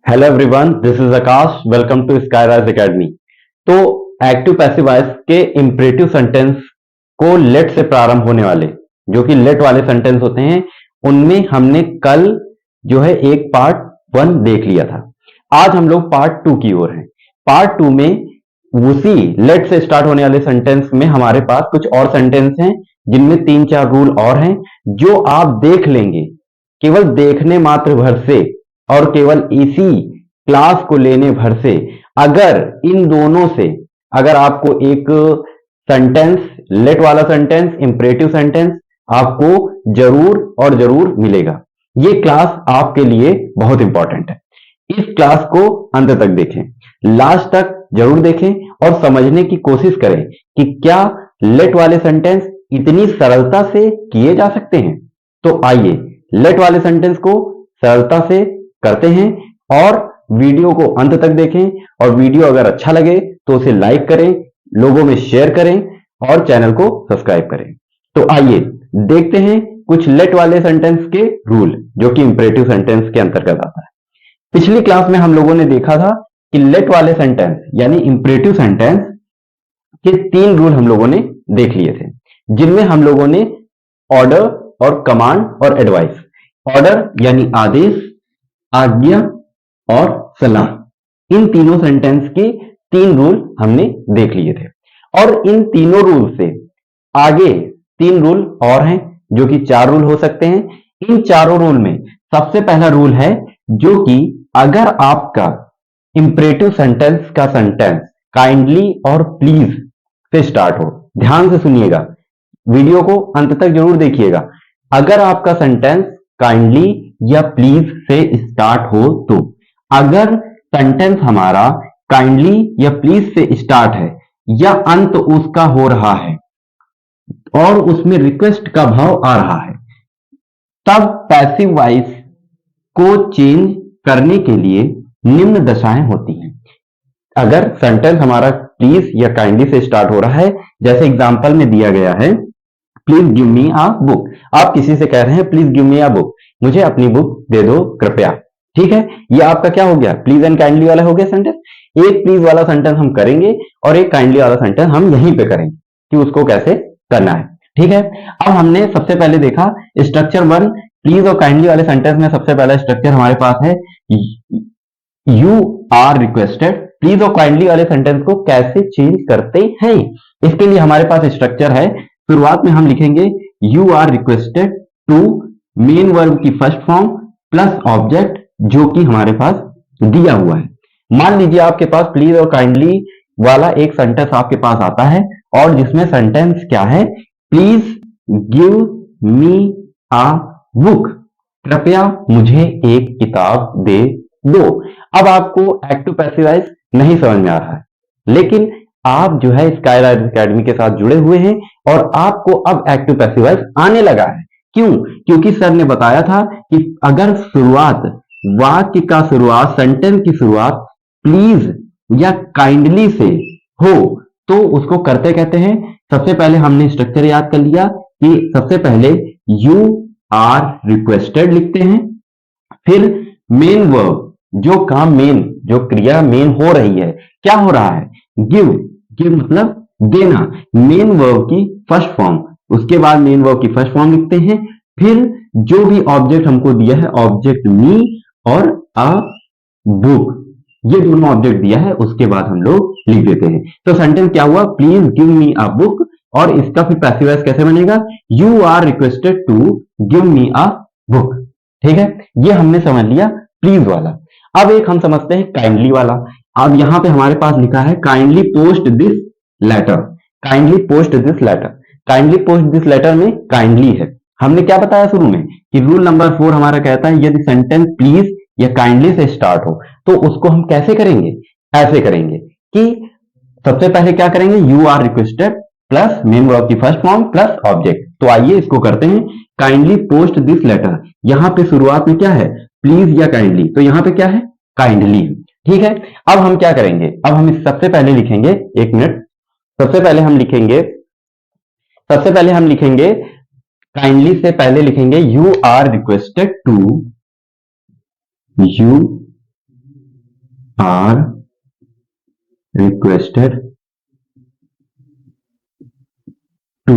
Hello everyone, this is Akash. Welcome to Skyrise academy. तो active passive voice के imperative sentence को let से प्रारंभ होने वाले जो कि लेट वाले सेंटेंस होते हैं, उनमें हमने कल जो है एक पार्ट 1 देख लिया था। आज हम लोग पार्ट 2 की ओर हैं। पार्ट 2 में उसी लेट से स्टार्ट होने वाले सेंटेंस में हमारे पास कुछ और सेंटेंस हैं जिनमें 3-4 रूल और हैं जो आप देख लेंगे केवल देखने मात्र भर से और केवल इसी क्लास को लेने भर से। अगर इन दोनों से अगर आपको एक सेंटेंस, लेट वाला सेंटेंस, इंपरेटिव सेंटेंस आपको जरूर और जरूर मिलेगा। ये क्लास आपके लिए बहुत इंपॉर्टेंट है। इस क्लास को अंत तक देखें, लास्ट तक जरूर देखें और समझने की कोशिश करें कि क्या लेट वाले सेंटेंस इतनी सरलता से किए जा सकते हैं। तो आइए लेट वाले सेंटेंस को सरलता से करते हैं और वीडियो को अंत तक देखें। और वीडियो अगर अच्छा लगे तो उसे लाइक करें, लोगों में शेयर करें और चैनल को सब्सक्राइब करें। तो आइए देखते हैं कुछ लेट वाले सेंटेंस के रूल जो कि इंपरेटिव सेंटेंस के अंतर्गत आता है। पिछली क्लास में हम लोगों ने देखा था कि लेट वाले सेंटेंस यानी इंपरेटिव सेंटेंस के 3 रूल हम लोगों ने देख लिए थे, जिनमें हम लोगों ने ऑर्डर और कमांड और एडवाइस, ऑर्डर यानी आदेश, आज्ञा और सलाह, इन तीनों सेंटेंस के 3 रूल हमने देख लिए थे। और इन तीनों रूल से आगे 3 रूल और हैं जो कि 4 रूल हो सकते हैं। इन चारों रूल में सबसे पहला रूल है जो कि अगर आपका इंपरेटिव सेंटेंस का सेंटेंस काइंडली और प्लीज से स्टार्ट हो, ध्यान से सुनिएगा, वीडियो को अंत तक जरूर देखिएगा। अगर आपका सेंटेंस काइंडली या प्लीज से स्टार्ट हो तो अगर सेंटेंस हमारा काइंडली या प्लीज से स्टार्ट है या अंत उसका हो रहा है और उसमें रिक्वेस्ट का भाव आ रहा है, तब पैसिव वॉइस को चेंज करने के लिए निम्न दशाएं होती हैं। अगर सेंटेंस हमारा प्लीज या काइंडली से स्टार्ट हो रहा है, जैसे एग्जांपल में दिया गया है, please give me a book. आप किसी से कह रहे हैं please give me a book, मुझे अपनी बुक दे दो कृपया। ठीक है, ये आपका क्या हो गया, प्लीज एंड काइंडली वाला हो गया सेंटेंस। एक प्लीज वाला सेंटेंस हम करेंगे और एक काइंडली वाला सेंटेंस हम यहीं पे करेंगे कि उसको कैसे करना है। ठीक है, अब हमने सबसे पहले देखा स्ट्रक्चर 1, प्लीज और काइंडली वाले सेंटेंस में सबसे पहला स्ट्रक्चर हमारे पास है यू आर रिक्वेस्टेड। प्लीज और काइंडली वाले सेंटेंस को कैसे चेंज करते हैं, इसके लिए हमारे पास स्ट्रक्चर है। शुरुआत में हम लिखेंगे you are requested to main verb की फर्स्ट फॉर्म प्लस ऑब्जेक्ट जो कि हमारे पास दिया हुआ है। मान लीजिए आपके पास प्लीज और काइंडली वाला एक सेंटेंस आपके पास आता है और जिसमें सेंटेंस क्या है, please give me a book, कृपया मुझे एक किताब दे दो। अब आपको एक्टिव पैसिव वॉइस नहीं समझ में आ रहा है, लेकिन आप जो है स्काईराइज एकेडमी के साथ जुड़े हुए हैं और आपको अब एक्टिव पैसिव वॉइस आने लगा है। क्यों? क्योंकि सर ने बताया था कि अगर शुरुआत, वाक्य का शुरुआत, सेंटेंस की शुरुआत प्लीज या काइंडली से हो तो उसको करते कहते हैं। सबसे पहले हमने स्ट्रक्चर याद कर लिया कि सबसे पहले यू आर रिक्वेस्टेड लिखते हैं, फिर मेन वर्ब जो काम मेन, जो क्रिया मेन हो रही है, क्या हो रहा है, गिव, गिव मतलब देना, मेन वर्ब की फर्स्ट फॉर्म, उसके बाद मेन वर्ब की फर्स्ट फॉर्म लिखते हैं, फिर जो भी ऑब्जेक्ट हमको दिया है, ऑब्जेक्ट मी और अ बुक, ये दोनों ऑब्जेक्ट दिया है, उसके बाद हम लोग लिख देते हैं। तो सेंटेंस क्या हुआ, please give me a book, और इसका फिर पैसिव वॉइस कैसे बनेगा, you are requested to give me a book. ठीक है, ये हमने समझ लिया प्लीज वाला। अब एक हम समझते हैं काइंडली वाला। अब यहां पे हमारे पास लिखा है kindly post this letter, kindly post this letter. Kindly post this letter में काइंडली है। हमने क्या बताया शुरू में कि रूल नंबर 4 हमारा कहता है यदि सेंटेंस प्लीज या काइंडली से स्टार्ट हो तो उसको हम कैसे करेंगे, ऐसे करेंगे कि सबसे पहले क्या करेंगे, you are requested plus main verb की फर्स्ट फॉर्म प्लस ऑब्जेक्ट। तो आइए इसको करते हैं, काइंडली पोस्ट दिस लेटर। यहां पे शुरुआत में क्या है, प्लीज या काइंडली, तो यहां पे क्या है, काइंडली। ठीक है, अब हम क्या करेंगे, अब हम सबसे पहले लिखेंगे, एक मिनट, सबसे पहले हम लिखेंगे काइंडली से पहले लिखेंगे you are requested to, you are requested to,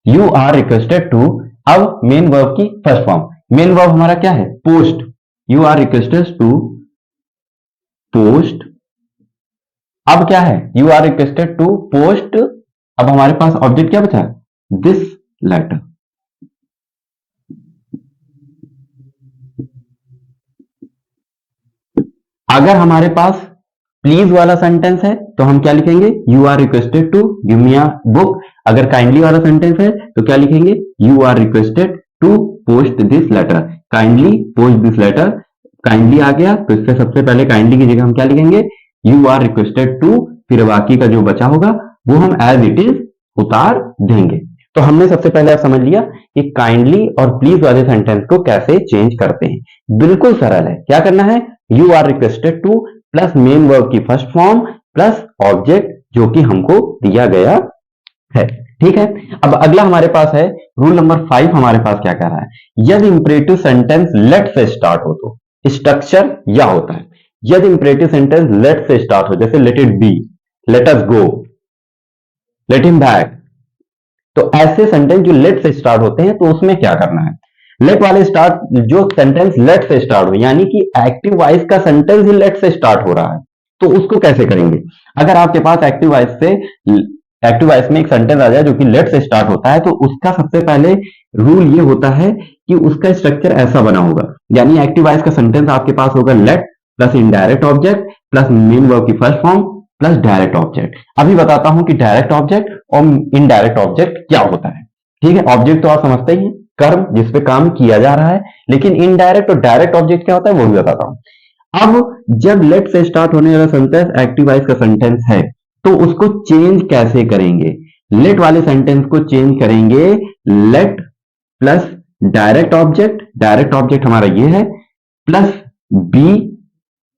you are requested to. अब मेन वर्ब की फर्स्ट फॉर्म, मेन वर्ब हमारा क्या है? Post. You are requested to post. अब क्या है? You are requested to post. अब हमारे पास ऑब्जेक्ट क्या बचा? This letter. अगर हमारे पास प्लीज वाला सेंटेंस है तो हम क्या लिखेंगे? You are requested to give me a book. अगर काइंडली वाला सेंटेंस है तो क्या लिखेंगे? You are requested to post this letter. Kindly post this letter. Kindly आ गया तो इससे सबसे पहले काइंडली की जगह हम क्या लिखेंगे? यू आर रिक्वेस्टेड टू, फिर बाकी का जो बचा होगा वो हम एज इट इज उतार देंगे। तो हमने सबसे पहले आप समझ लिया कि काइंडली और प्लीज वाले सेंटेंस को कैसे चेंज करते हैं। बिल्कुल सरल है। क्या करना है? You are requested to plus main verb की फर्स्ट फॉर्म प्लस ऑब्जेक्ट जो कि हमको दिया गया है। ठीक है। अब अगला हमारे पास है रूल नंबर 5। हमारे पास क्या कह रहा है? यदि इंपरेटिव सेंटेंस लेट से स्टार्ट हो तो स्ट्रक्चर या होता है। यदि इंपरेटिव सेंटेंस लेट से स्टार्ट हो, जैसे late it B, late us go, let him back, तो ऐसे सेंटेंस जो लेट से स्टार्ट होते हैं तो उसमें क्या करना है? लेट वाले स्टार्ट, जो सेंटेंस लेट से स्टार्ट हो यानी कि एक्टिव वॉइस का सेंटेंस ही लेट से स्टार्ट हो रहा है, तो उसको कैसे करेंगे? अगर आपके पास एक्टिव वॉइस में एक सेंटेंस आ जाए जो कि लेट से स्टार्ट होता है तो उसका सबसे पहले रूल ये होता है कि उसका स्ट्रक्चर ऐसा बना होगा, यानी एक्टिव वॉइस का सेंटेंस आपके पास होगा let plus indirect object plus main verb की first form plus direct object. अभी बताता हूं कि डायरेक्ट ऑब्जेक्ट और इनडायरेक्ट ऑब्जेक्ट क्या होता है। ठीक है। ऑब्जेक्ट तो आप समझते ही हैं, कर्म जिसपे काम किया जा रहा है, लेकिन इनडायरेक्ट और डायरेक्ट ऑब्जेक्ट क्या होता है वो भी बताता हूं। अब जब लेट से स्टार्ट होने वाला सेंटेंस एक्टिव वॉइस का सेंटेंस है तो उसको चेंज कैसे करेंगे? लेट वाले सेंटेंस को चेंज करेंगे let plus direct object, direct object हमारा ये है, plus be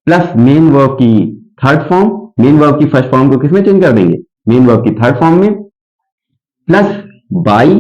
plus main verb की थर्ड फॉर्म, मेन वर्ब की फर्स्ट फॉर्म को किसमें चेंज कर देंगे? मेन वर्ब की थर्ड फॉर्म में, plus by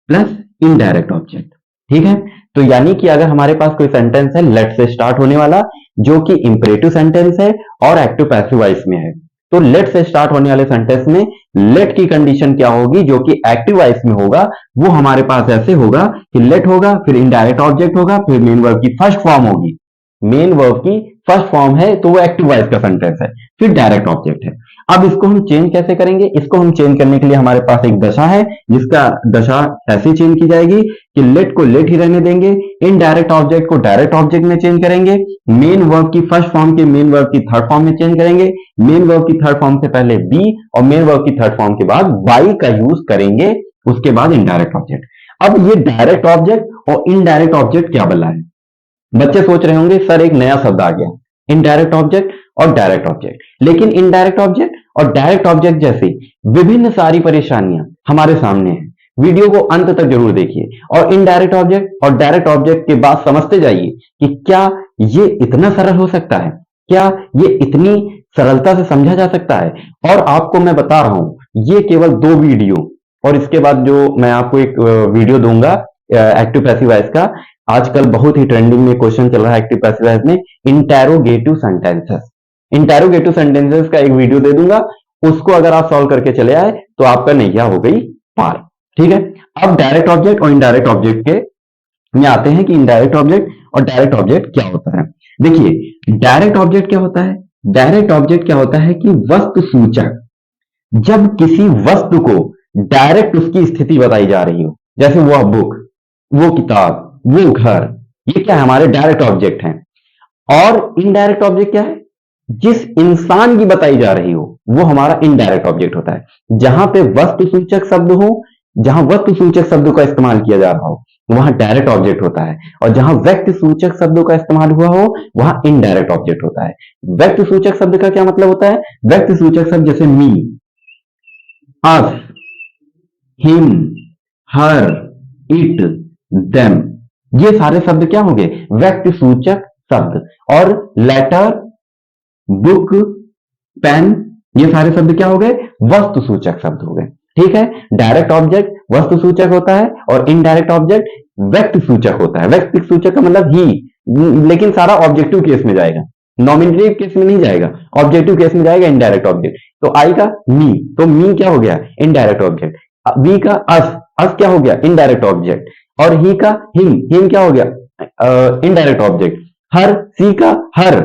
plus indirect object. ठीक है। तो यानी कि अगर हमारे पास कोई सेंटेंस है लेट से स्टार्ट होने वाला जो कि इंपरेटिव सेंटेंस है और एक्टिव पैसिव वॉइस में है, तो लेट से स्टार्ट होने वाले सेंटेंस में लेट की कंडीशन क्या होगी? जो कि एक्टिव वॉइस में होगा वो हमारे पास ऐसे होगा कि लेट होगा, फिर इनडायरेक्ट ऑब्जेक्ट होगा, फिर मेन वर्ब की फर्स्ट फॉर्म होगी। मेन वर्ब की फर्स्ट फॉर्म है तो वो एक्टिव वॉइस का सेंटेंस है, फिर डायरेक्ट ऑब्जेक्ट है। अब इसको हम चेंज कैसे करेंगे? इसको हम चेंज करने के लिए हमारे पास एक दशा है जिसका दशा ऐसे चेंज की जाएगी कि लेट को लेट ही रहने देंगे, इनडायरेक्ट ऑब्जेक्ट को डायरेक्ट ऑब्जेक्ट में चेंज करेंगे, मेन वर्ब की फर्स्ट फॉर्म के मेन वर्ब की थर्ड फॉर्म में चेंज करेंगे, मेन वर्ब की थर्ड फॉर्म से पहले बी और मेन वर्ब की थर्ड फॉर्म के बाद बाई का यूज करेंगे, उसके बाद इनडायरेक्ट ऑब्जेक्ट। अब ये डायरेक्ट ऑब्जेक्ट और इनडायरेक्ट ऑब्जेक्ट क्या बला है? बच्चे सोच रहे होंगे सर एक नया शब्द आ गया, इनडायरेक्ट ऑब्जेक्ट और डायरेक्ट ऑब्जेक्ट। लेकिन इनडायरेक्ट ऑब्जेक्ट और डायरेक्ट ऑब्जेक्ट जैसे विभिन्न सारी परेशानियां हमारे सामने हैं। वीडियो को अंत तक जरूर देखिए और इनडायरेक्ट ऑब्जेक्ट और डायरेक्ट ऑब्जेक्ट के बाद समझते जाइए कि क्या ये इतना सरल हो सकता है, क्या ये इतनी सरलता से समझा जा सकता है। और आपको मैं बता रहा हूं ये केवल 2 वीडियो और इसके बाद जो मैं आपको एक वीडियो दूंगा एक्टिव पैसिव वॉइस का, आजकल बहुत ही ट्रेंडिंग में क्वेश्चन चल रहा है एक्टिव पैसिव वॉइस में, इंटेरोगेटिव सेंटेंसेस। इंटेरोगेटिव सेंटेंसेस का एक वीडियो दे दूंगा, उसको अगर आप सॉल्व करके चले आए तो आपका नैया हो गई पार। ठीक है। अब डायरेक्ट ऑब्जेक्ट और इनडायरेक्ट ऑब्जेक्ट के में आते हैं कि इनडायरेक्ट ऑब्जेक्ट और डायरेक्ट ऑब्जेक्ट क्या होता है। देखिए डायरेक्ट ऑब्जेक्ट क्या होता है? डायरेक्ट ऑब्जेक्ट क्या होता है कि वस्तु सूचक, जब किसी वस्तु को डायरेक्ट उसकी स्थिति बताई जा रही हो, जैसे वो बुक, वो किताब, वो घर, ये क्या है? हमारे डायरेक्ट ऑब्जेक्ट हैं। और इनडायरेक्ट ऑब्जेक्ट क्या है? जिस इंसान की बताई जा रही हो वो हमारा इनडायरेक्ट ऑब्जेक्ट होता है। जहां पे वस्तु सूचक शब्द हो, जहां वस्तु सूचक शब्दों का इस्तेमाल किया जा रहा हो वहां डायरेक्ट ऑब्जेक्ट होता है, और जहां व्यक्ति सूचक शब्दों का इस्तेमाल हुआ हो वहां इनडायरेक्ट ऑब्जेक्ट होता है। व्यक्ति सूचक शब्द का क्या मतलब होता है? व्यक्ति सूचक शब्द जैसे मी, अस, हिम, हर, इट, देम, ये सारे शब्द क्या हो गए? व्यक्ति सूचक शब्द। और लेटर, बुक, पेन, ये सारे शब्द क्या हो गए? वस्तु सूचक शब्द हो गए। ठीक है। डायरेक्ट ऑब्जेक्ट वस्तु सूचक होता है और इनडायरेक्ट ऑब्जेक्ट व्यक्ति सूचक होता है। व्यक्ति सूचक का मतलब ही, लेकिन सारा ऑब्जेक्टिव केस में जाएगा। नॉमिनेटिव केस में नहीं जाएगा, ऑब्जेक्टिव केस में जाएगा इनडायरेक्ट ऑब्जेक्ट। तो आई का मी, तो मी क्या हो गया, इनडायरेक्ट ऑब्जेक्ट। वी का अस क्या हो गया, इनडायरेक्ट ऑब्जेक्ट। और ही का हिम क्या हो गया, इनडायरेक्ट ऑब्जेक्ट। हर, सी का हर,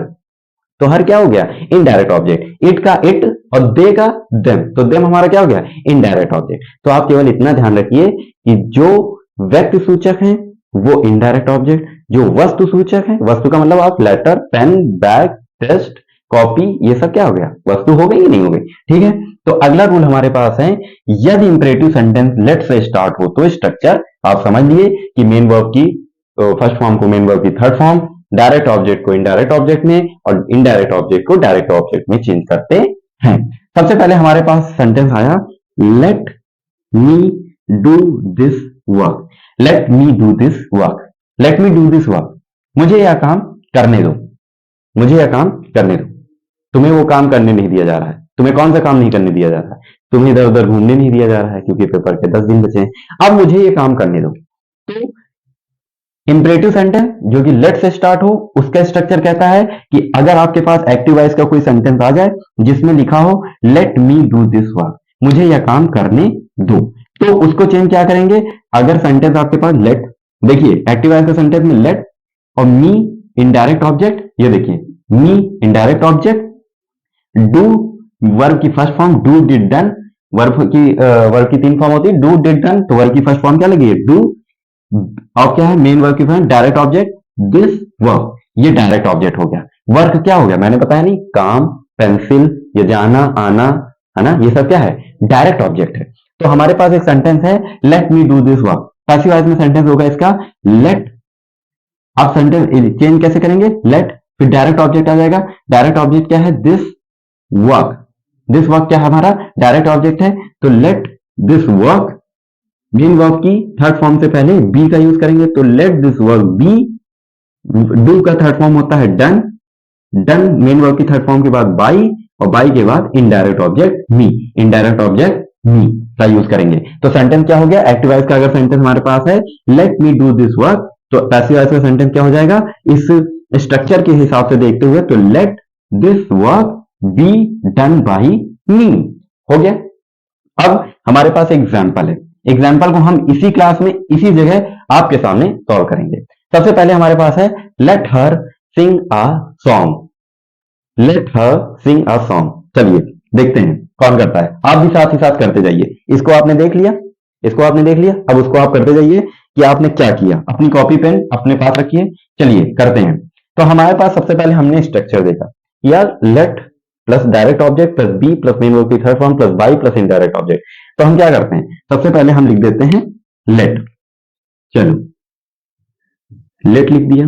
तो हर क्या हो गया, इनडायरेक्ट ऑब्जेक्ट। इट का इट और दे का देम, तो देम हमारा क्या हो गया, इनडायरेक्ट ऑब्जेक्ट। तो आप केवल इतना ध्यान रखिए कि जो व्यक्ति सूचक है वो इनडायरेक्ट ऑब्जेक्ट, जो वस्तु सूचक है, वस्तु का मतलब आप letter, pen, bag, test, copy, ये सब क्या हो गया, वस्तु हो गई कि नहीं हो गई। ठीक है, तो अगला रूल हमारे पास है, यदि इंपरेटिव सेंटेंस लेट से स्टार्ट हो तो स्ट्रक्चर आप समझ लिए कि मेन वर्ब की फर्स्ट फॉर्म को मेन वर्ब की थर्ड फॉर्म, डायरेक्ट ऑब्जेक्ट को इनडायरेक्ट ऑब्जेक्ट में और इनडायरेक्ट ऑब्जेक्ट को डायरेक्ट ऑब्जेक्ट में चेंज करते हैं। सबसे पहले हमारे पास सेंटेंस आया, let me do this work. Let me do this work, let me do this work, मुझे यह काम करने दो, मुझे यह काम करने दो। तुम्हें वो काम करने नहीं दिया जा रहा है। तुम्हें कौन सा काम नहीं करने दिया जा रहा है, तुम्हें इधर उधर घूमने नहीं दिया जा रहा है क्योंकि पेपर के 10 दिन बचे हैं। अब मुझे ये काम करने दो। तो इंपरेटिव सेंटेंस जो कि लेट से स्टार्ट हो, उसका स्ट्रक्चर कहता है कि अगर आपके पास एक्टिव वॉइस का कोई सेंटेंस आ जाए जिसमें लिखा हो let me do this work, मुझे यह काम करने दो, तो उसको चेंज क्या करेंगे। अगर सेंटेंस आपके पास लेट, देखिए एक्टिव वॉइस का सेंटेंस में लेट और मी इनडायरेक्ट ऑब्जेक्ट, ये देखिए मी इनडायरेक्ट ऑब्जेक्ट, डू वर्ब की first form do did done, verb की 3 फॉर्म होती है, डू डिड डन, तो वर्ब की फर्स्ट फॉर्म क्या लगी है, डू, और क्या है मेन वर्ब की form direct object this work, ये डायरेक्ट ऑब्जेक्ट हो गया। वर्क क्या हो गया, मैंने बताया नहीं, काम, पेंसिल, ये जाना आना है ना, ये सब क्या है, डायरेक्ट ऑब्जेक्ट है। तो हमारे पास एक सेंटेंस है, let me do this work, passive voice में सेंटेंस होगा इसका लेट। आप सेंटेंस चेंज कैसे करेंगे, लेट फिर डायरेक्ट ऑब्जेक्ट आ जाएगा, डायरेक्ट ऑब्जेक्ट क्या है, दिस वर्क, दिस वर्क क्या है हमारा डायरेक्ट ऑब्जेक्ट है, तो let this work, main verb की थर्ड फॉर्म से पहले बी का यूज करेंगे, तो let this work be, do का थर्ड फॉर्म होता है डन, डन मेन वर्ब की थर्ड फॉर्म के बाद बाई, और बाई के बाद indirect object me, indirect object me का यूज करेंगे। तो सेंटेंस क्या हो गया, एक्टिव वॉइस का अगर सेंटेंस हमारे पास है let me do this work, तो पैसिव वॉइस का सेंटेंस क्या हो जाएगा, इस स्ट्रक्चर के हिसाब से देखते हुए, तो let this work be done by me, हो गया। अब हमारे पास एग्जाम्पल है, एग्जाम्पल को हम इसी क्लास में इसी जगह आपके सामने सॉल्व करेंगे। सबसे पहले हमारे पास है let her sing a song, let her sing a song. चलिए देखते हैं कौन करता है, आप भी साथ ही साथ करते जाइए। इसको आपने देख लिया, इसको आपने देख लिया, अब उसको आप करते जाइए कि आपने क्या किया। अपनी कॉपी पेन अपने पास रखिए, चलिए करते हैं। तो हमारे पास सबसे पहले हमने स्ट्रक्चर देखा, यार let plus direct object plus be plus main verb की third form plus by plus indirect object. तो हम क्या करते हैं, सबसे पहले हम लिख देते हैं लेट, चलो लेट लिख दिया,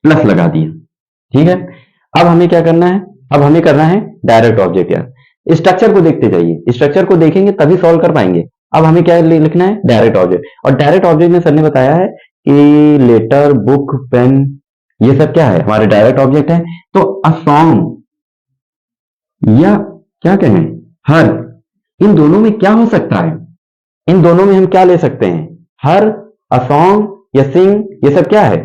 प्लस लगा दिया, ठीक है। अब हमें क्या करना है, अब हमें करना है डायरेक्ट ऑब्जेक्ट। यार स्ट्रक्चर को देखते जाइए, स्ट्रक्चर को देखेंगे तभी सॉल्व कर पाएंगे। अब हमें क्या लिखना है, डायरेक्ट ऑब्जेक्ट, और डायरेक्ट ऑब्जेक्ट में सर ने बताया है कि लेटर, बुक, पेन, ये सब क्या है, हमारे डायरेक्ट ऑब्जेक्ट है। तो अ सॉन्ग या क्या कहें हर, इन दोनों में क्या हो सकता है, इन दोनों में हम क्या ले सकते हैं, हर, अ सॉन्ग या सिंग, ये सब क्या है।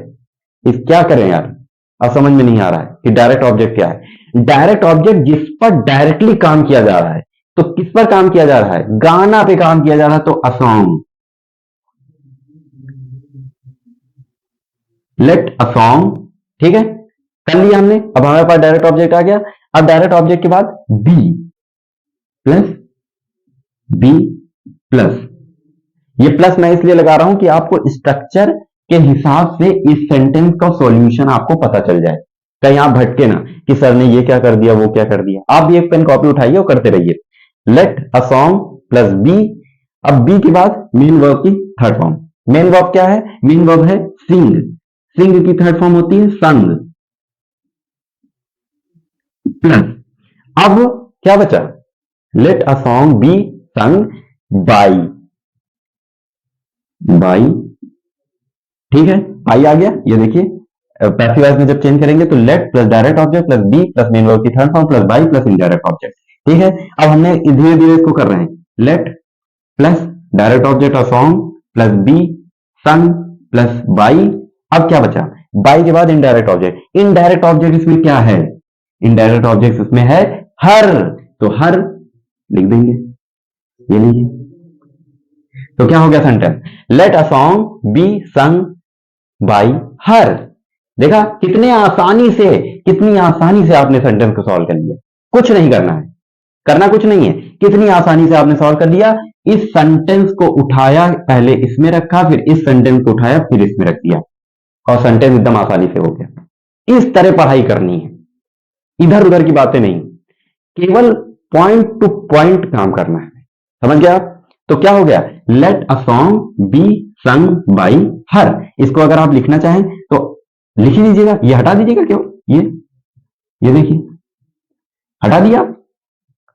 इस क्या करें यार, अब समझ में नहीं आ रहा है कि डायरेक्ट ऑब्जेक्ट क्या है। डायरेक्ट ऑब्जेक्ट जिस पर डायरेक्टली काम किया जा रहा है, तो किस पर काम किया जा रहा है, गाना पे काम किया जा रहा है, तो a song, let a song, ठीक है, कर लिया हमने। अब हमारे पास डायरेक्ट ऑब्जेक्ट आ गया। अब डायरेक्ट ऑब्जेक्ट के बाद बी प्लस बी प्लस, ये प्लस मैं इसलिए लगा रहा हूं कि आपको स्ट्रक्चर के हिसाब से इस सेंटेंस का सॉल्यूशन आपको पता चल जाए, कहीं आप भटके ना कि सर ने ये क्या कर दिया वो क्या कर दिया। आप भी एक पेन कॉपी उठाइए और करते रहिए। Let a song plus be, अब बी के बाद मेन वर्ब की थर्ड फॉर्म, मेन वर्ब क्या है, मेन वर्ब है सिंग, सिंग की थर्ड फॉर्म होती है संग, प्लस अब क्या बचा, let a song be sung by, by, ठीक है, बाई आ गया। ये देखिए पैसिव वॉइस में जब चेंज करेंगे तो let plus direct object plus be plus main verb की third form plus by plus indirect object, ठीक है। अब हमने धीरे धीरे इसको कर रहे हैं, let plus direct object a song plus be sung plus by, अब क्या बचा, बाई के बाद इनडायरेक्ट ऑब्जेक्ट, इनडायरेक्ट ऑब्जेक्ट इसमें क्या है, इनडायरेक्ट ऑब्जेक्ट इसमें है हर, तो हर लिख देंगे, ये लीजिए। तो क्या हो गया sentence, let a song be sung by her. देखा कितने आसानी से, कितनी आसानी से आपने सेंटेंस को सॉल्व कर लिया, कुछ नहीं करना है, करना कुछ नहीं है, कितनी आसानी से आपने सॉल्व कर लिया। इस सेंटेंस को उठाया, पहले इसमें रखा, फिर इस सेंटेंस को उठाया, फिर इसमें रख दिया, और सेंटेंस एकदम आसानी से हो गया। इस तरह पढ़ाई करनी है, इधर उधर की बातें नहीं, केवल पॉइंट टू पॉइंट काम करना है, समझ गया आप। तो क्या हो गया, let a song be sung by her. इसको अगर आप लिखना चाहें तो लिख ही लीजिएगा, ये हटा दीजिएगा, क्यों, ये देखिए हटा दिया,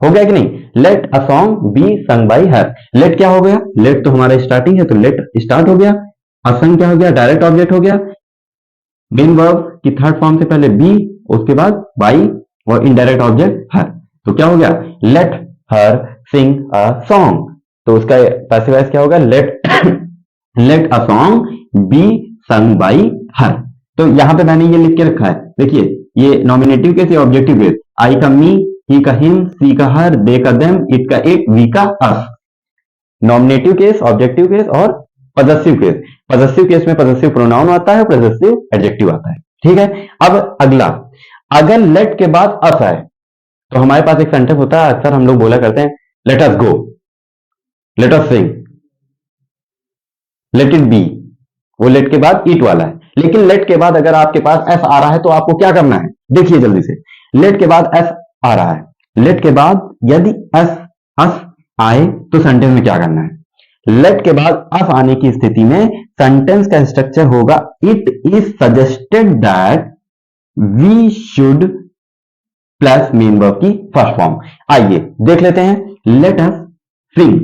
हो गया कि नहीं। Let a song be sung by her, let क्या हो गया, लेट तो हमारा स्टार्टिंग है, तो लेट स्टार्ट हो गया, असंग क्या हो गया, डायरेक्ट ऑब्जेक्ट हो गया, मेन वर्ब की थर्ड फॉर्म से पहले बी, उसके बाद बाई, और इनडायरेक्ट ऑब्जेक्ट हर। तो क्या हो गया, late her sing a song, तो उसका पैसिव वॉइस क्या होगा, let let a song be sung by her. तो यहां पे मैंने ये लिख के रखा है, देखिए ये नॉमिनेटिव केस, ये ऑब्जेक्टिव केस, आई का मी, ही का हिम, सी का हर, दे का देम, इट का इट, वी का अस। नॉमिनेटिव केस, ऑब्जेक्टिव केस और पॉजेसिव केस। पॉजेसिव केस में पॉजेसिव प्रोनाउन आता है, पॉजेसिव एडजेक्टिव आता है, ठीक है। अब अगला, अगर लेट के बाद अस आए, तो हमारे पास एक सेंटेंस होता है, अक्सर हम लोग बोला करते हैं, let us go, let us sing, let it be, वो लेट के बाद इट वाला है। लेकिन लेट के बाद अगर आपके पास एस आ रहा है, तो आपको क्या करना है, देखिए जल्दी से, लेट के बाद एस आ रहा है, लेट के बाद यदि एस अस आए तो सेंटेंस में क्या करना है, लेट के बाद अस आने की स्थिति में सेंटेंस का स्ट्रक्चर होगा, it is suggested that we should plus main verb की फर्स्ट फॉर्म। आइए देख लेते हैं, let us sing,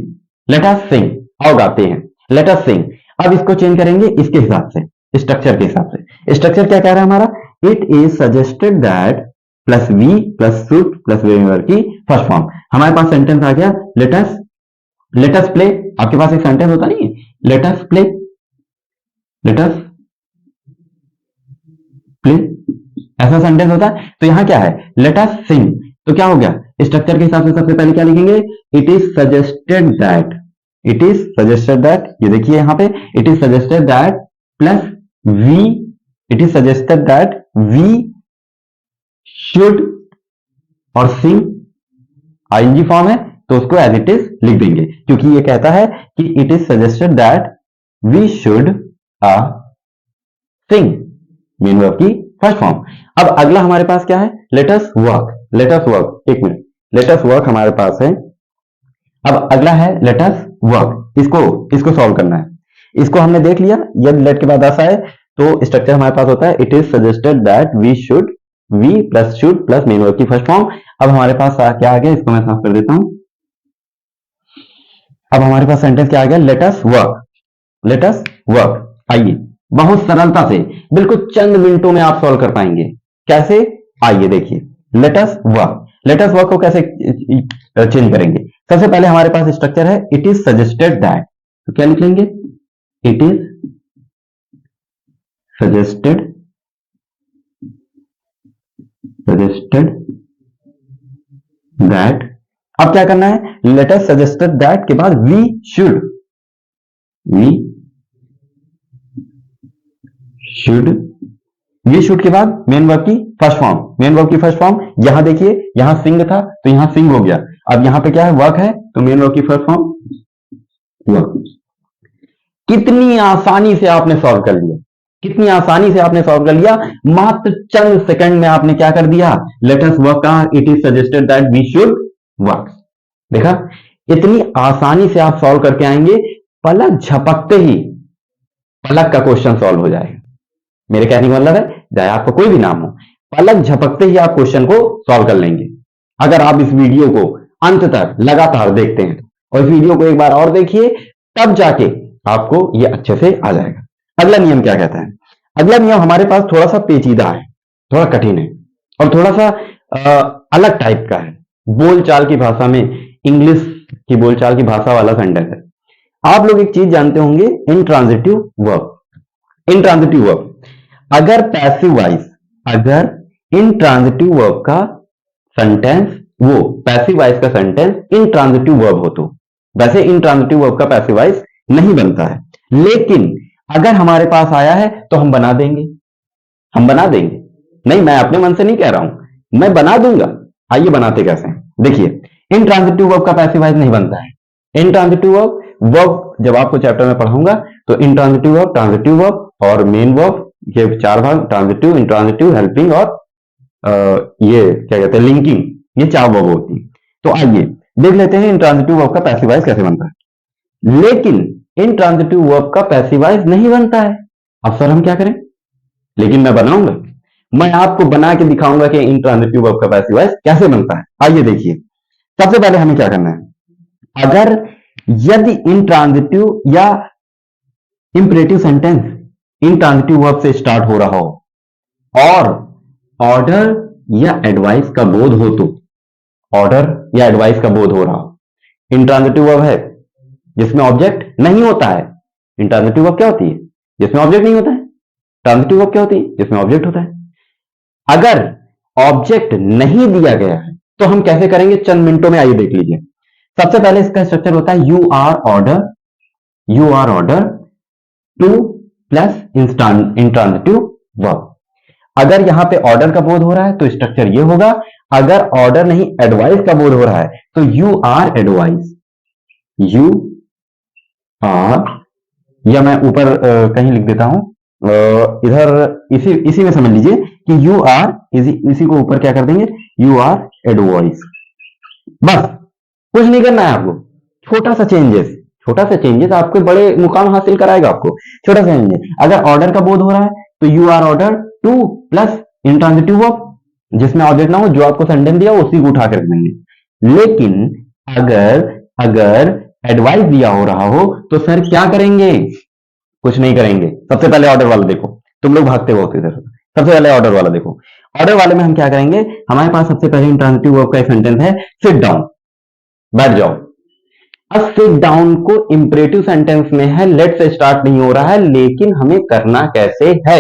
late us सिंग, आओ गाते हैं, लेट अस सिंग। अब इसको चेंज करेंगे इसके हिसाब से, स्ट्रक्चर के हिसाब से। स्ट्रक्चर क्या कह रहा है हमारा, it is suggested that plus we plus should plus main verb की फर्स्ट फॉर्म। हमारे पास सेंटेंस आ गया, लेट अस प्ले। आपके पास एक सेंटेंस होता नहीं है, लेट अस प्ले, लेट अस प्ले, ऐसा सेंटेंस होता है। तो यहां क्या है, लेट अस सिंग, तो क्या हो गया, स्ट्रक्चर के हिसाब से सबसे पहले क्या लिखेंगे, it is suggested that, it is suggested that, ये देखिए यहां पे, it is suggested that plus we, it is suggested that we should, और सिंग आईएनजी फॉर्म है, तो उसको एज इट इज लिख देंगे, क्योंकि ये कहता है कि it is suggested that we should sing, main verb की फर्स्ट फॉर्म। अब अगला हमारे पास क्या है, let us work, let us work, एक मिनट, लेट अस वर्क हमारे पास है। अब अगला है लेट अस वर्क, इसको सॉल्व करना है। इसको हमने देख लिया, यदि लेट के बाद अस आए तो स्ट्रक्चर हमारे पास होता है, it is suggested that we should, we plus should plus main verb की फर्स्ट फॉर्म। अब हमारे पास क्या आ गया, इसको मैं साफ कर देता हूं। अब हमारे पास सेंटेंस क्या आ गया, late us work, let us work. आइए बहुत सरलता से, बिल्कुल चंद मिनटों में आप सॉल्व कर पाएंगे, कैसे, आइए देखिए, late us work, let us work को कैसे चेंज करेंगे। सबसे पहले हमारे पास स्ट्रक्चर है, इट इज सजेस्टेड दैट, तो क्या लिख लेंगे, it is suggested, suggested that. अब क्या करना है, लेट अस सजेस्टेड दैट के बाद we should, we should, we should के बाद मेन वर्ब की फर्स्ट फॉर्म, मेन वर्ब की फर्स्ट फॉर्म, यहां देखिए, यहां सिंग था तो यहां सिंग हो गया। अब यहां पे क्या है, वर्क है, तो मेन वर्ब की फर्स्ट फॉर्म वर्क। कितनी आसानी से आपने सॉल्व कर लिया, कितनी आसानी से आपने सॉल्व कर लिया, मात्र चंद सेकंड में आपने क्या कर दिया, लेट अस वर्क का it is suggested that we should work. देखा, इतनी आसानी से आप सॉल्व करके आएंगे, पलक झपकते ही पलक का क्वेश्चन सॉल्व हो जाएगा। मेरे कहने का मतलब है, चाहे आपका कोई भी नाम हो, पलक झपकते ही आप क्वेश्चन को सॉल्व कर लेंगे, अगर आप इस वीडियो को अंत तक लगातार देखते हैं। और इस वीडियो को एक बार और देखिए, तब जाके आपको ये अच्छे से आ जाएगा। अगला नियम क्या कहता है, अगला नियम हमारे पास थोड़ा सा पेचीदा है, थोड़ा कठिन है, और थोड़ा सा अलग टाइप का है, बोलचाल की भाषा में, इंग्लिश की बोलचाल की भाषा वाला सेंटेंस है। आप लोग एक चीज जानते होंगे, इंट्रांजिटिव वर्ब, इंट्रांजिटिव वर्ब। अगर पैसिव वॉइस, अगर इंट्रांजिटिव वर्ब का सेंटेंस, वो पैसिव वॉइस का सेंटेंस इंट्रांजिटिव वर्ब हो तो, वैसे इंट्रांजिटिव वर्ब का पैसिव वॉइस नहीं बनता है, लेकिन अगर हमारे पास आया है तो हम बना देंगे, हम बना देंगे। नहीं, मैं अपने मन से नहीं कह रहा हूं, मैं बना दूंगा। आइए बनाते कैसे हैं, देखिए। इंट्रांजिटिव वर्ब का पैसिव वॉइस नहीं बनता है। इंट्रांजिटिव वर्ब जब आपको चैप्टर में पढ़ाऊंगा तो इंट्रांजिटिव वर्ब, ट्रांजिटिव वर्ब और मेन वर्ब, ये चार भाग, ट्रांजिटिव, इंट्रांजिटिव, हेल्पिंग और ये क्या कहते हैं, लिंकिंग, ये चार वर्ब होती है। तो आइए देख लेते हैं इंट्रांजिटिव वर्ब का पैसिव वॉइस कैसे बनता है। लेकिन इंट्रांजिटिव वर्ब का पैसिव वॉइस नहीं बनता है। अब सर हम क्या करें? लेकिन मैं बनाऊंगा, मैं आपको बना के दिखाऊंगा कि इंट्रांजिटिव वर्ब का पैसिव वॉइस कैसे बनता है। आइए देखिए, सबसे पहले हमें क्या करना है। अगर यदि इंट्रांजिटिव या इंपरेटिव सेंटेंस इंट्रांजिटिव वर्ब से स्टार्ट हो रहा हो और ऑर्डर या एडवाइस का बोध हो तो, ऑर्डर या एडवाइस का बोध हो रहा हो, इंट्रांजिटिव वर्ब है जिसमें ऑब्जेक्ट नहीं होता है। इंट्रांजिटिव वर्ब क्या होती है? जिसमें ऑब्जेक्ट नहीं होता है। ट्रांजिटिव वर्ब क्या होती है? जिसमें ऑब्जेक्ट होता है। अगर ऑब्जेक्ट नहीं दिया गया है तो हम कैसे करेंगे, चंद मिनटों में आइए देख लीजिए। सबसे पहले इसका स्ट्रक्चर होता है you are order, you are order to plus intransitive verb. अगर यहां पे ऑर्डर का बोध हो रहा है तो स्ट्रक्चर ये होगा। अगर ऑर्डर नहीं एडवाइस का बोध हो रहा है तो you are advice, you are, या मैं ऊपर कहीं लिख देता हूं, इधर इसी में समझ लीजिए कि यू आर, इसी को ऊपर क्या कर देंगे, यू आर एडवाइस। बस, कुछ नहीं करना है आपको। छोटा सा चेंजेस, छोटा सा चेंजेस आपको बड़े मुकाम हासिल कराएगा। आपको छोटा सा चेंजेस, अगर ऑर्डर का बोध हो रहा है तो you are order to plus intransitive verb, जिसमें ऑब्जेक्ट ना हो, जो आपको सेंटेंस दिया उसी को उठा कर देंगे। लेकिन अगर एडवाइस दिया हो रहा हो तो सर क्या करेंगे? कुछ नहीं करेंगे। सबसे पहले ऑर्डर वाला देखो, तुम लोग भागते हो इधर। सबसे पहले ऑर्डर वाला देखो। ऑर्डर वाले में हम क्या करेंगे, हमारे पास सबसे पहले इंट्रांजिटिव वर्ब का एक सेंटेंस है, सिट डाउन, बैठ जाओ। अब सिट डाउन को इंपरेटिव सेंटेंस में है, लेट से स्टार्ट नहीं हो रहा है, लेकिन हमें करना कैसे है,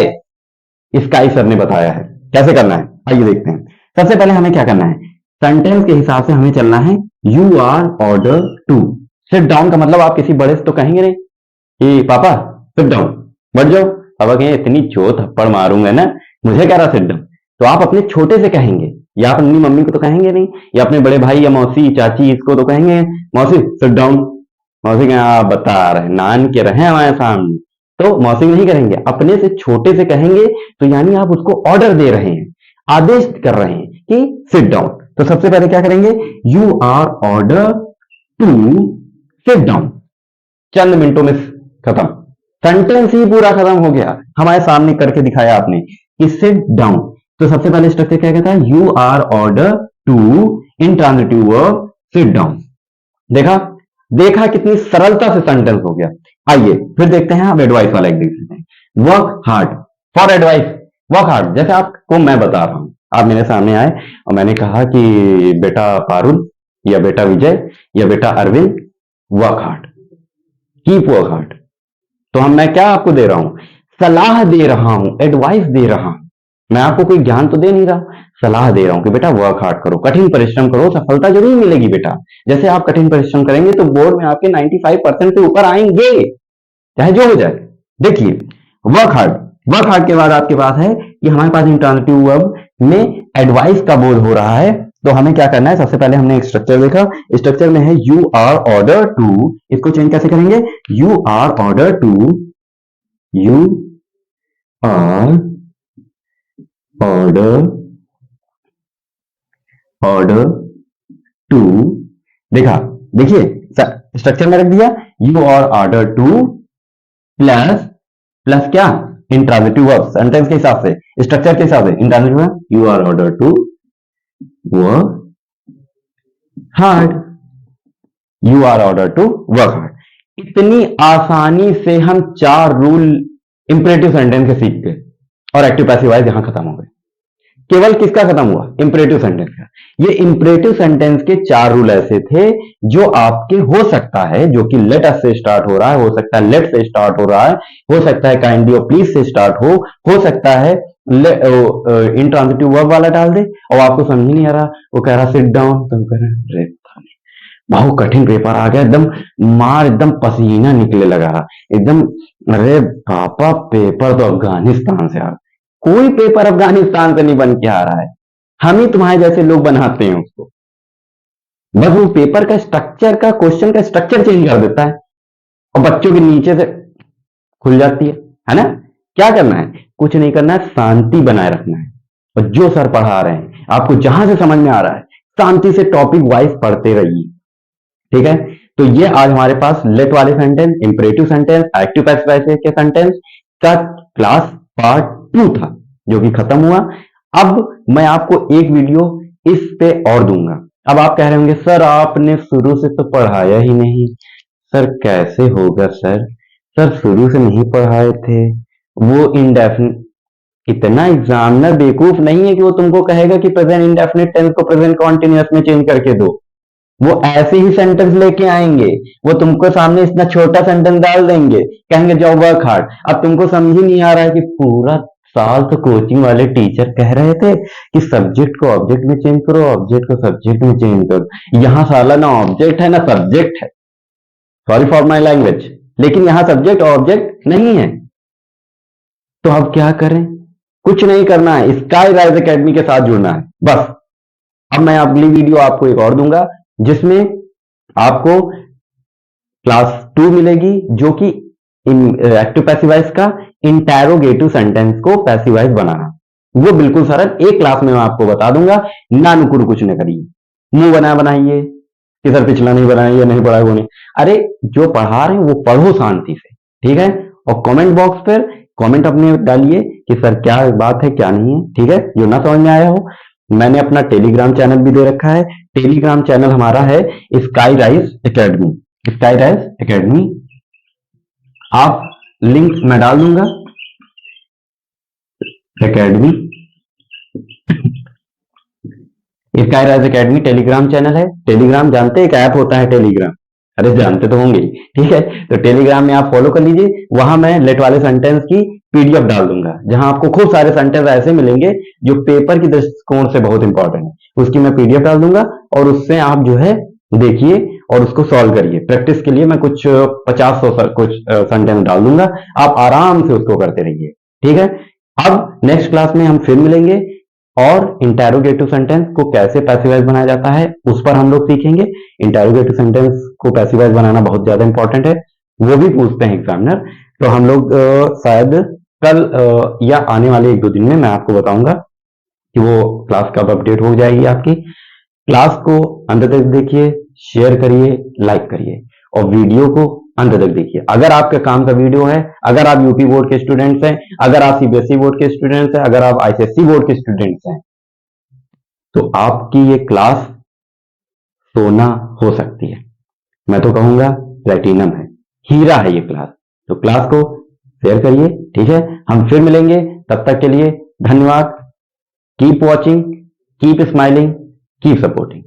स्काई सर ने बताया है कैसे करना है। आइए देखते हैं। सबसे पहले हमें क्या करना है, सेंटेंस के हिसाब से हमें चलना है। You are order to, sit down का मतलब आप किसी बड़े से तो कहेंगे नहीं कि पापा सिट डाउन, बैठ जाओ। पापा कहें इतनी चो थप्पड़ मारूंगा ना, मुझे कह रहा सिट डाउन, तो आप अपने छोटे से कहेंगे, या अपनी मम्मी को तो कहेंगे नहीं, या अपने बड़े भाई या मौसी चाची इसको तो कहेंगे मौसी सिट डाउन। मौसी कहें आप बता रहे नान के रहे हमारे सामने, तो मौसी नहीं करेंगे, अपने से छोटे से कहेंगे। तो यानी आप उसको ऑर्डर दे रहे हैं, आदेश कर रहे हैं कि सिट डाउन। तो सबसे पहले क्या करेंगे, you are order to sit down. चंद मिनटों में खत्म, सेंटेंस ही पूरा खत्म हो गया, हमारे सामने करके दिखाया आपने कि सिट डाउन। तो सबसे पहले स्ट्रक्चर क्या कहता है, you are order to intransitive verb sit down. देखा कितनी सरलता से सेंटेंस हो गया। आइए फिर देखते हैं, आप एडवाइस वाला एक देख लेते हैं। Work hard for advice, work hard. जैसे आपको मैं बता रहा हूं, आप मेरे सामने आए और मैंने कहा कि बेटा पारुल या बेटा विजय या बेटा Arvind, work hard, keep work hard. तो मैं क्या आपको दे रहा हूं, सलाह दे रहा हूं, एडवाइस दे रहा हूं। मैं आपको कोई ज्ञान तो दे नहीं रहा, सलाह दे रहा हूं कि बेटा वर्क हार्ड करो, कठिन परिश्रम करो, सफलता जरूर मिलेगी बेटा। जैसे आप कठिन परिश्रम करेंगे तो बोर्ड में आपके 95% से ऊपर आएंगे, चाहे जो हो जाए। देखिए वर्क हार्ड, वर्क हार्ड के बाद आपके पास है कि हमारे पास इंट्रांजिटिव वर्ब में एडवाइस का बोध हो रहा है। तो हमें क्या करना है, सबसे पहले हमने एक स्ट्रक्चर देखा, स्ट्रक्चर में है यू आर ऑर्डर टू। इसको चेंज कैसे करेंगे, you are order to, you are order to. देखिए स्ट्रक्चर में रख दिया, you are order to plus क्या, इंट्रांजिटिव वर्ब, सेंटेंस के हिसाब से, स्ट्रक्चर के हिसाब से intransitive verb, you are order to work hard, you are order to work hard. इतनी आसानी से हम 4 रूल इंपरेटिव सेंटेंस के सीख गए और एक्टिव पैसिव वॉइस यहां खत्म हो गए। केवल किसका खत्म हुआ? इंपरेटिव सेंटेंस का। ये इंपरेटिव सेंटेंस के 4 रूल ऐसे थे जो आपके हो सकता है, जो कि लेट अस से स्टार्ट हो रहा है, हो सकता है लेट से स्टार्ट हो रहा है, हो सकता है काइंडली और प्लीज से स्टार्ट हो सकता है इंट्रांजिटिव वर्ब वाला डाल दे और आपको समझ ही नहीं आ रहा, वो कह रहा सिट डाउन, तुम कह रहे बहुत कठिन पेपर आ गया, एकदम मार, एकदम पसीना निकले लगा एकदम। अरे पापा पेपर तो अफगानिस्तान से आ, कोई पेपर अफगानिस्तान से नहीं बन के आ रहा है, हम ही तुम्हारे जैसे लोग बनाते हैं उसको। बस वो पेपर का स्ट्रक्चर का, क्वेश्चन का स्ट्रक्चर चेंज कर देता है और बच्चों के नीचे से खुल जाती है ना। क्या करना है? कुछ नहीं करना है, शांति बनाए रखना है और जो सर पढ़ा रहे हैं आपको जहां से समझ में आ रहा है शांति से टॉपिक वाइज पढ़ते रहिए, ठीक है। तो ये आज हमारे पास लेट वाले sentence, imperative sentence, active passive voice के सेंटेंस का क्लास पार्ट 2 था जो कि खत्म हुआ। अब मैं आपको एक वीडियो इस पे और दूंगा। अब आप कह रहे होंगे सर आपने शुरू से तो पढ़ाया ही नहीं। सर कैसे होगा सर, सर शुरू से नहीं पढ़ाए थे। वो इंडेफिनिट, इतना एग्जामिनर बेवकूफ नहीं है कि वो तुमको कहेगा कि प्रेजेंट इंडेफिनिट टेंस को प्रेजेंट कॉन्टिन्यूअस में चेंज करके दो। वो ऐसे ही सेंटेंस लेके आएंगे, वो तुमको सामने इतना छोटा सेंटेंस डाल देंगे, कहेंगे जाओ वर्क हार्ड। अब तुमको समझ ही नहीं आ रहा है कि पूरा साल तो कोचिंग वाले टीचर कह रहे थे कि सब्जेक्ट को ऑब्जेक्ट में चेंज करो, ऑब्जेक्ट को सब्जेक्ट में चेंज करो। यहां साला ना ऑब्जेक्ट है ना सब्जेक्ट है, सॉरी फॉर माई लैंग्वेज, लेकिन यहां सब्जेक्ट ऑब्जेक्ट नहीं है। तो अब क्या करें? कुछ नहीं करना है, स्काई राइज एकेडमी के साथ जुड़ना है बस। अब मैं अगली वीडियो आपको एक और दूंगा जिसमें आपको क्लास 2 मिलेगी जो कि एक्टिव पैसिव वॉइस का इंटेरोगेटिव सेंटेंस को पैसिव वॉइस बनाना। वो बिल्कुल सरल एक क्लास में मैं आपको बता दूंगा, ना नुकुर कुछ न करिए, मुंह बना बनाइए कि सर पिछला नहीं बनाइए, नहीं पढ़ा वो नहीं। अरे जो पढ़ा रहे हैं वो पढ़ो शांति से, ठीक है। और कमेंट बॉक्स पर कमेंट अपने डालिए कि सर क्या बात है क्या नहीं है, ठीक है। जो ना समझ में आया हो, मैंने अपना टेलीग्राम चैनल भी दे रखा है। टेलीग्राम चैनल हमारा है sky rise academy, sky rise academy. आप लिंक मैं डाल दूंगा, academy, sky rise academy Telegram channel है। टेलीग्राम जानते हैं, एक ऐप होता है टेलीग्राम, अरे जानते तो होंगे ही, ठीक है। तो टेलीग्राम में आप फॉलो कर लीजिए, वहां मैं लेट वाले सेंटेंस की पीडीएफ डाल दूंगा, जहां आपको खूब सारे सेंटेंस ऐसे मिलेंगे जो पेपर की दृष्टिकोण से बहुत इंपॉर्टेंट है। उसकी मैं पीडीएफ डाल दूंगा और उससे आप जो है देखिए और उसको सॉल्व करिए। प्रैक्टिस के लिए मैं कुछ 50-100 कुछ सेंटेंस डाल दूंगा, आप आराम से उसको करते रहिए, ठीक है। अब नेक्स्ट क्लास में हम फिर मिलेंगे और इंटेरोगेटिव सेंटेंस को कैसे पैसिवाइज बनाया जाता है उस पर हम लोग सीखेंगे। इंटेरोगेटिव सेंटेंस को पैसिवाइज बनाना बहुत ज्यादा इंपॉर्टेंट है, वो भी पूछते हैं एग्जामिनर। तो हम लोग शायद कल या आने वाले 1-2 दिन में मैं आपको बताऊंगा कि वो क्लास कब अपडेट हो जाएगी आपकी। क्लास को अंत तक देखिए, शेयर करिए, लाइक करिए और वीडियो को अंत तक देखिए। अगर आपके काम का वीडियो है, अगर आप यूपी बोर्ड के स्टूडेंट्स हैं, अगर आप सीबीएसई बोर्ड के स्टूडेंट्स हैं, अगर आप आईसीएसई बोर्ड के स्टूडेंट्स हैं, तो आपकी ये क्लास सोना हो सकती है। मैं तो कहूंगा प्लेटिनम है, हीरा है ये क्लास। तो क्लास को शेयर करिए, ठीक है। हम फिर मिलेंगे, तब तक के लिए धन्यवाद। Keep watching, keep smiling, keep supporting.